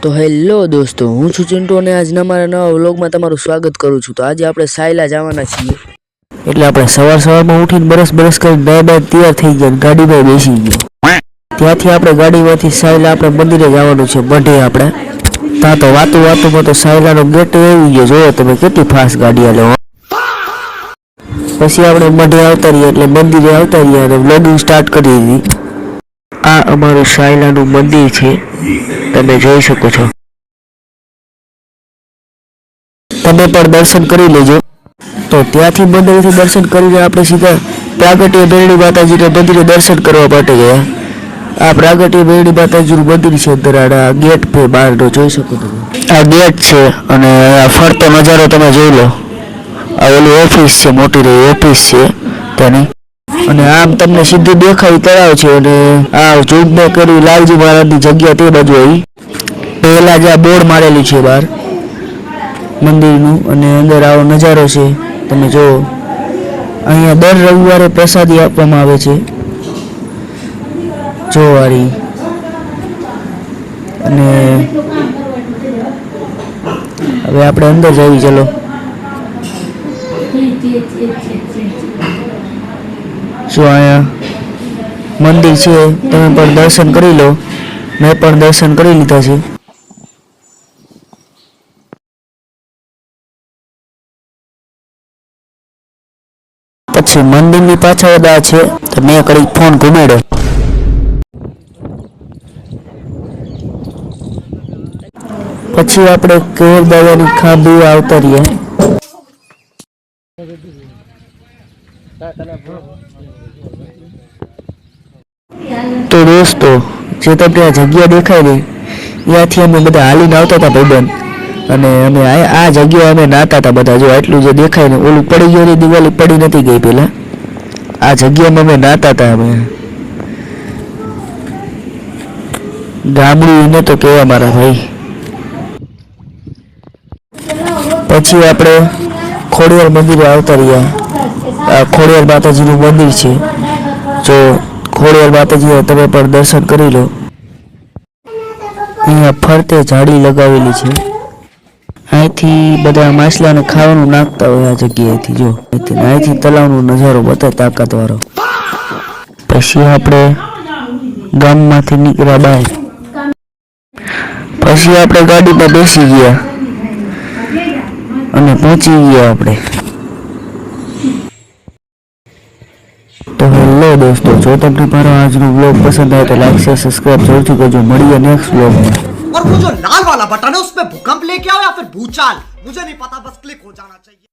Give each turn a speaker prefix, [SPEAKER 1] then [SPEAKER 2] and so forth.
[SPEAKER 1] तो हेलो दोस्तों, हूँ छू चिंटू અને આજના મારા નવા વ્લોગમાં તમારું સ્વાગત કરું છું। તો આજે આપણે સાયલા જવાના છીએ, એટલે આપણે સવારમાં ઉઠીને બરસ કરીને દાય તૈયાર થઈ ગયા, ગાડીમાં બેસી ગયા। ત્યાંથી આપણે ગાડીમાંથી સાયલા આપણે મંદિરે જવાનું છે, બઢે આપણે ત્યાં તો વાતું તો સાયલાનો ગેટ આવી ગયો। જોયો તમે કેટલી ફાસ્ટ ગાડી હાલે। પછી આપણે બઢે આવતા રહીએ, એટલે મંદિરે આવતા રહીએ અને વ્લોગિંગ સ્ટાર્ટ કરી દીધી। આ અમારું સાયલાનું મંદિર છે, તમે જોઈ શકો છો। તમે પણ દર્શન કરી લેજો। તો ત્યાંથી મંદિરેથી દર્શન કરીને આપણે સીધા પ્રાગટ્ય ભેરડી માતાજીના મંદિરે દર્શન કરવા માટે ગયા। આ પ્રાગટ્ય ભેરડી માતાજીનું મંદિર છે, અંદર આ ગેટ પે બહારનો જોઈ શકો તમે। આ ગેટ છે અને આ ફરતો નજારો તમે જોઈ લો। આ ઓલી ઓફિસ છે, મોટી રહી ઓફિસ છે તેની, અને આમ તમને સીધું દેખાય તળાવ છે, અને આ ઝૂંપને કરી લાલજી મહારાજની જગ્યા તે બાજુ આવી। પહેલા જ આ બોર્ડ મારેલું છે બહાર મંદિરનું, અને અંદર આવો નજારો છે તમે જુઓ। અહીંયા દર રવિવારે પ્રસાદી આપવામાં આવે છે જોવારી, અને હવે આપણે અંદર જઈએ, ચલો। શું અહીંયા મંદિર છે, તમે પણ દર્શન કરી લો, મેં પણ દર્શન કરી લીધા છે। પછી મંદિરની પાછળ આ છે, તો મેં કડી ફોન ઘુમાડ્યો। પછી આપણે કેર દાદાની ખાંભી આવતા રહ્યા। તો દોસ્તો, જે તમને આ જગ્યા દેખાય ને, ત્યાંથી અમે બધા હાલીને આવતા હતા ભાઈબંધ, અને અમે આ જગ્યાએ અમે નાતા હતા બધા। જો આટલું જે દેખાય ને, ઓલું પડી ગયેલી દિવાળી પડી નથી ગઈ પેલા, આ જગ્યામાં અમે નાતા હતા। અમે ગામડું એને તો કહેવા મારા ભાઈ। પછી આપણે ખોડિયાર મંદિરે આવતા રહ્યા। આ ખોડિયાર માતાજીનું મંદિર છે, જો ખોડિયાર માતાજી તમે પણ દર્શન કરી લો। અહીંયા ફરતે ઝાડી લગાવેલી છે, અહીંથી બધા માછલાને ખાવાનું નાખતા હોય આ જગ્યાએથી। જો અહીંથી તલાવનો નજારો બતાવે તાકાતવાળો। પછી આપણે ગામમાંથી નીકળ્યા બહાર, પછી આપણે ગાડીમાં બેસી ગયા અને પહોંચી ગયા આપણે। તો હેલો દોસ્તો, જો તમને મારો આજનો વ્લોગ પસંદ આવે તો લાઈક શેર સબસ્ક્રાઇબ જરૂરથી કરજો। મળીએ નેક્સ્ટ વ્લોગમાં।
[SPEAKER 2] और वो जो लाल वाला बटन है उस पे भूकंप लेके आओ या फिर भूचाल, मुझे नहीं पता, बस क्लिक हो जाना चाहिए।